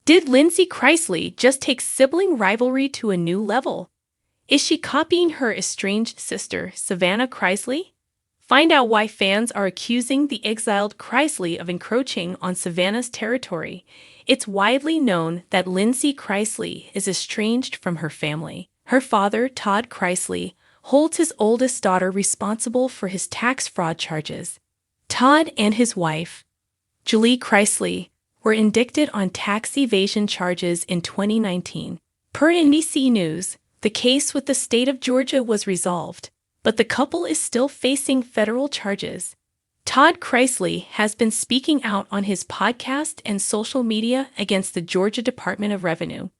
Did Lindsie Chrisley just take sibling rivalry to a new level? Is she copying her estranged sister, Savannah Chrisley? Find out why fans are accusing the exiled Chrisley of encroaching on Savannah's territory. It's widely known that Lindsie Chrisley is estranged from her family. Her father, Todd Chrisley, holds his oldest daughter responsible for his tax fraud charges. Todd and his wife, Julie Chrisley, were indicted on tax evasion charges in 2019. Per NBC News, the case with the state of Georgia was resolved, but the couple is still facing federal charges. Todd Chrisley has been speaking out on his podcast and social media against the Georgia Department of Revenue.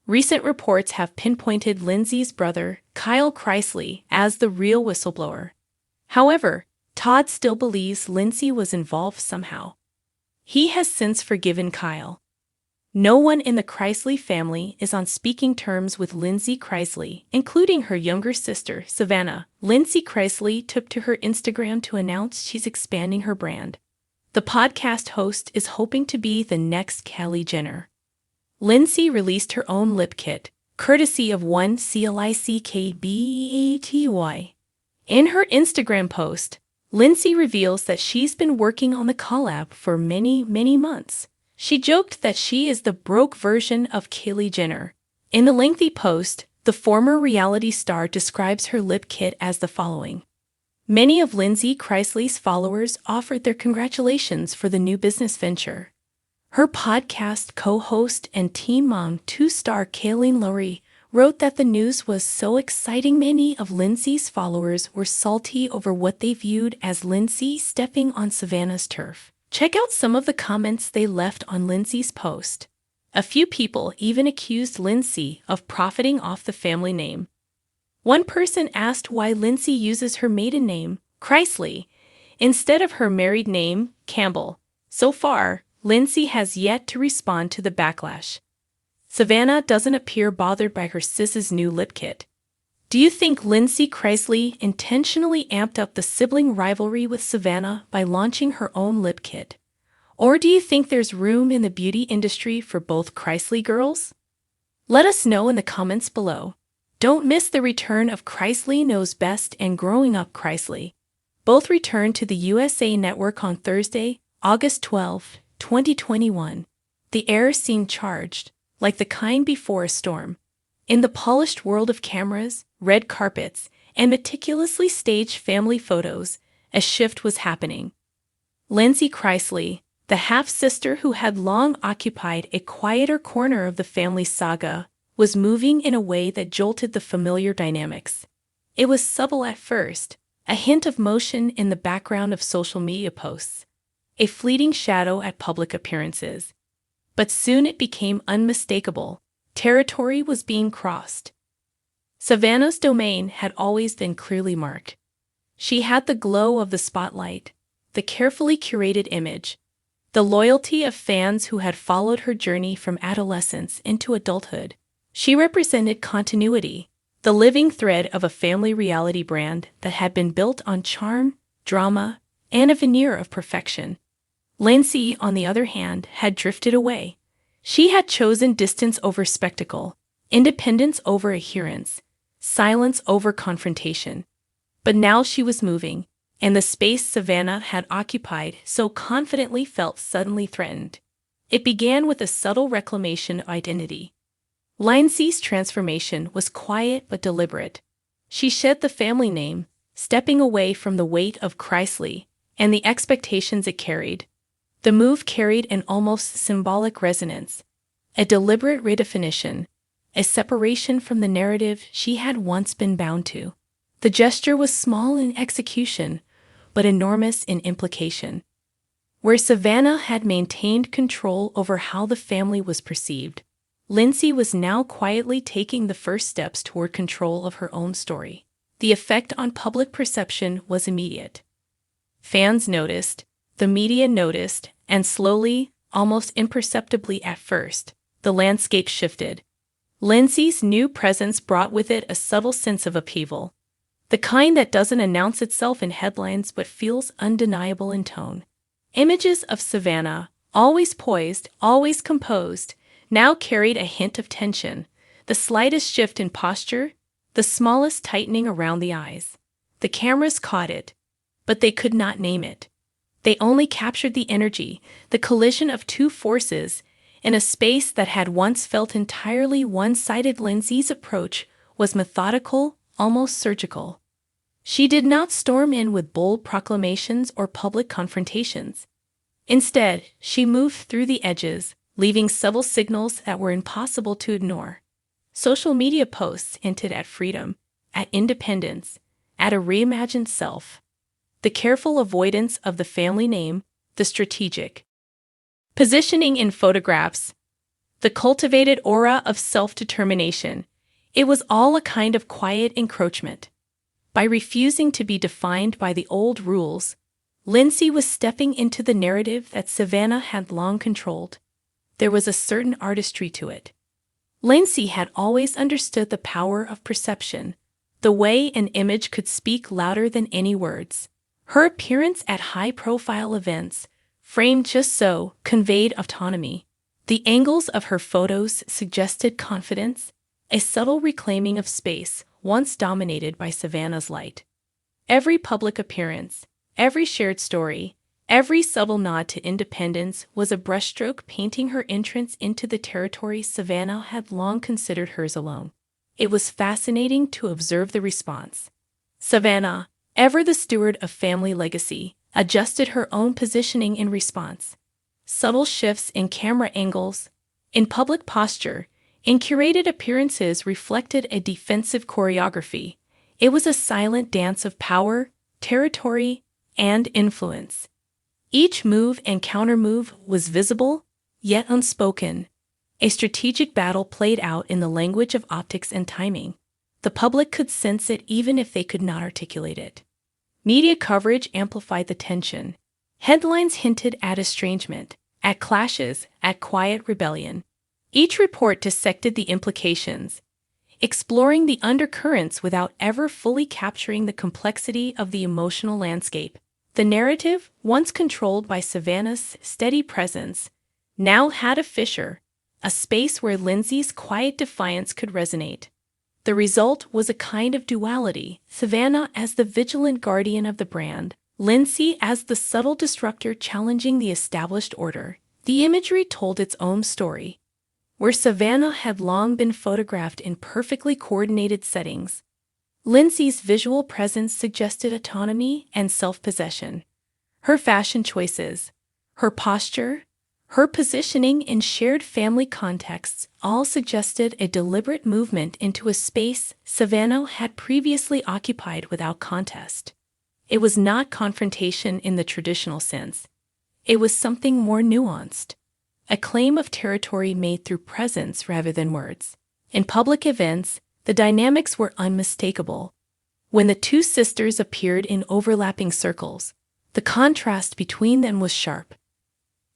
Recent reports have pinpointed Lindsie's brother, Kyle Chrisley, as the real whistleblower. However, Todd still believes Lindsie was involved somehow. He has since forgiven Kyle. No one in the Chrisley family is on speaking terms with Lindsie Chrisley, including her younger sister, Savannah. Lindsie Chrisley took to her Instagram to announce she's expanding her brand. The podcast host is hoping to be the next Kylie Jenner. Lindsie released her own lip kit, courtesy of one CLICKBETY. In her Instagram post, Lindsie reveals that she's been working on the collab for many months. She joked that she is the broke version of Kylie Jenner. In the lengthy post, the former reality star describes her lip kit as the following. Many of Lindsie Chrisley's followers offered their congratulations for the new business venture. Her podcast co-host and Teen Mom 2-star Kaylin Lowry wrote that the news was so exciting many of Lindsie's followers were salty over what they viewed as Lindsie stepping on Savannah's turf. Check out some of the comments they left on Lindsie's post. A few people even accused Lindsie of profiting off the family name. One person asked why Lindsie uses her maiden name, Chrisley, instead of her married name, Campbell. So far, Lindsie has yet to respond to the backlash. Savannah doesn't appear bothered by her sis's new lip kit. Do you think Lindsie Chrisley intentionally amped up the sibling rivalry with Savannah by launching her own lip kit? Or do you think there's room in the beauty industry for both Chrisley girls? Let us know in the comments below. Don't miss the return of Chrisley Knows Best and Growing Up Chrisley. Both return to the USA Network on Thursday, August 12, 2021. The air seemed charged, like the kind before a storm. In the polished world of cameras, red carpets, and meticulously staged family photos, a shift was happening. Lindsie Chrisley, the half-sister who had long occupied a quieter corner of the family saga, was moving in a way that jolted the familiar dynamics. It was subtle at first, a hint of motion in the background of social media posts, a fleeting shadow at public appearances. But soon it became unmistakable. Territory was being crossed. Savannah's domain had always been clearly marked. She had the glow of the spotlight, the carefully curated image, the loyalty of fans who had followed her journey from adolescence into adulthood. She represented continuity, the living thread of a family reality brand that had been built on charm, drama, and a veneer of perfection. Lindsie, on the other hand, had drifted away. She had chosen distance over spectacle, independence over adherence, silence over confrontation. But now she was moving, and the space Savannah had occupied so confidently felt suddenly threatened. It began with a subtle reclamation of identity. Lindsie's transformation was quiet but deliberate. She shed the family name, stepping away from the weight of Chrisley and the expectations it carried. The move carried an almost symbolic resonance, a deliberate redefinition, a separation from the narrative she had once been bound to. The gesture was small in execution, but enormous in implication. Where Savannah had maintained control over how the family was perceived, Lindsie was now quietly taking the first steps toward control of her own story. The effect on public perception was immediate. Fans noticed, the media noticed, and slowly, almost imperceptibly at first, the landscape shifted. Lindsie's new presence brought with it a subtle sense of upheaval, the kind that doesn't announce itself in headlines but feels undeniable in tone. Images of Savannah, always poised, always composed, now carried a hint of tension. The slightest shift in posture, the smallest tightening around the eyes. The cameras caught it, but they could not name it. They only captured the energy, the collision of two forces, in a space that had once felt entirely one-sided. Lindsie's approach was methodical, almost surgical. She did not storm in with bold proclamations or public confrontations. Instead, she moved through the edges, leaving subtle signals that were impossible to ignore. Social media posts hinted at freedom, at independence, at a reimagined self. The careful avoidance of the family name, the strategic positioning in photographs, the cultivated aura of self-determination. It was all a kind of quiet encroachment. By refusing to be defined by the old rules, Lindsie was stepping into the narrative that Savannah had long controlled. There was a certain artistry to it. Lindsie had always understood the power of perception, the way an image could speak louder than any words. Her appearance at high-profile events, framed just so, conveyed autonomy. The angles of her photos suggested confidence, a subtle reclaiming of space once dominated by Savannah's light. Every public appearance, every shared story, every subtle nod to independence was a brushstroke painting her entrance into the territory Savannah had long considered hers alone. It was fascinating to observe the response. Savannah, ever the steward of family legacy, adjusted her own positioning in response. Subtle shifts in camera angles, in public posture, in curated appearances reflected a defensive choreography. It was a silent dance of power, territory, and influence. Each move and countermove was visible, yet unspoken. A strategic battle played out in the language of optics and timing. The public could sense it even if they could not articulate it. Media coverage amplified the tension. Headlines hinted at estrangement, at clashes, at quiet rebellion. Each report dissected the implications, exploring the undercurrents without ever fully capturing the complexity of the emotional landscape. The narrative, once controlled by Savannah's steady presence, now had a fissure, a space where Lindsie's quiet defiance could resonate. The result was a kind of duality, Savannah as the vigilant guardian of the brand, Lindsie as the subtle disruptor challenging the established order. The imagery told its own story. Where Savannah had long been photographed in perfectly coordinated settings, Lindsie's visual presence suggested autonomy and self-possession. Her fashion choices, her posture, her positioning in shared family contexts all suggested a deliberate movement into a space Savannah had previously occupied without contest. It was not confrontation in the traditional sense. It was something more nuanced, a claim of territory made through presence rather than words. In public events, the dynamics were unmistakable. When the two sisters appeared in overlapping circles, the contrast between them was sharp.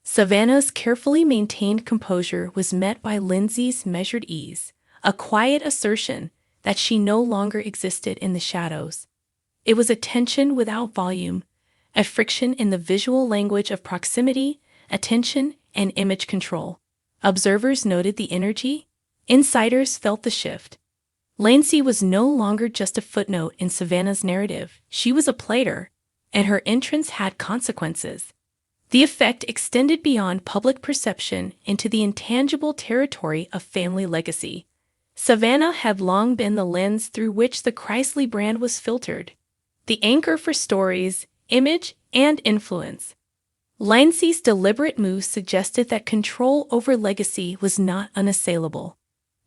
Savannah's carefully maintained composure was met by Lindsie's measured ease, a quiet assertion that she no longer existed in the shadows. It was a tension without volume, a friction in the visual language of proximity, attention, and image control. Observers noted the energy. Insiders felt the shift. Lindsie was no longer just a footnote in Savannah's narrative. She was a player, and her entrance had consequences. The effect extended beyond public perception into the intangible territory of family legacy. Savannah had long been the lens through which the Chrisley brand was filtered, the anchor for stories, image, and influence. Lindsie's deliberate moves suggested that control over legacy was not unassailable.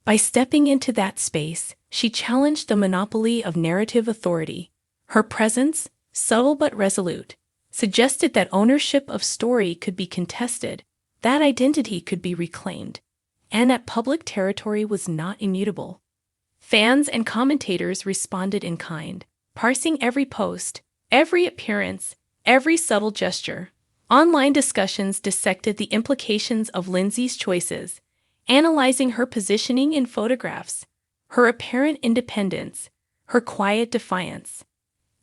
By stepping into that space, she challenged the monopoly of narrative authority. Her presence, subtle but resolute, suggested that ownership of story could be contested, that identity could be reclaimed, and that public territory was not immutable. Fans and commentators responded in kind, parsing every post, every appearance, every subtle gesture. Online discussions dissected the implications of Lindsie's choices, analyzing her positioning in photographs, her apparent independence, her quiet defiance.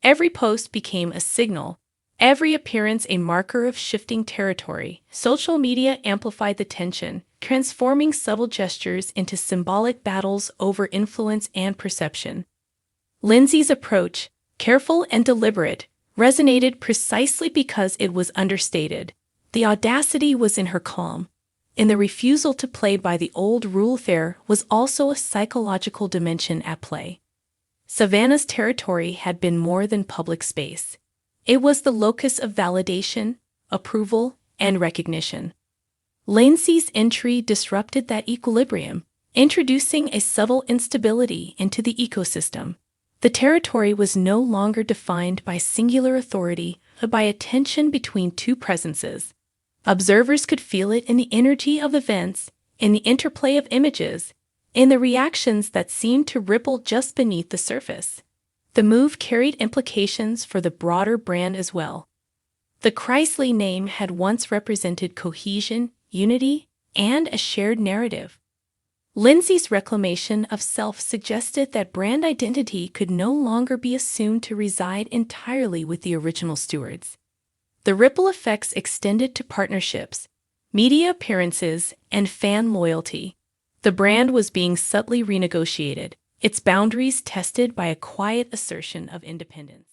Every post became a signal, Every appearance a marker of shifting territory, social media amplified the tension, transforming subtle gestures into symbolic battles over influence and perception. Lindsie's approach, careful and deliberate, resonated precisely because it was understated. The audacity was in her calm. In the refusal to play by the old rule, there was also a psychological dimension at play. Savannah's territory had been more than public space. It was the locus of validation, approval, and recognition. Lindsie's entry disrupted that equilibrium, introducing a subtle instability into the ecosystem. The territory was no longer defined by singular authority, but by a tension between two presences. Observers could feel it in the energy of events, in the interplay of images, in the reactions that seemed to ripple just beneath the surface. The move carried implications for the broader brand as well. The Chrisley name had once represented cohesion, unity, and a shared narrative. Lindsie's reclamation of self suggested that brand identity could no longer be assumed to reside entirely with the original stewards. The ripple effects extended to partnerships, media appearances, and fan loyalty. The brand was being subtly renegotiated, its boundaries tested by a quiet assertion of independence.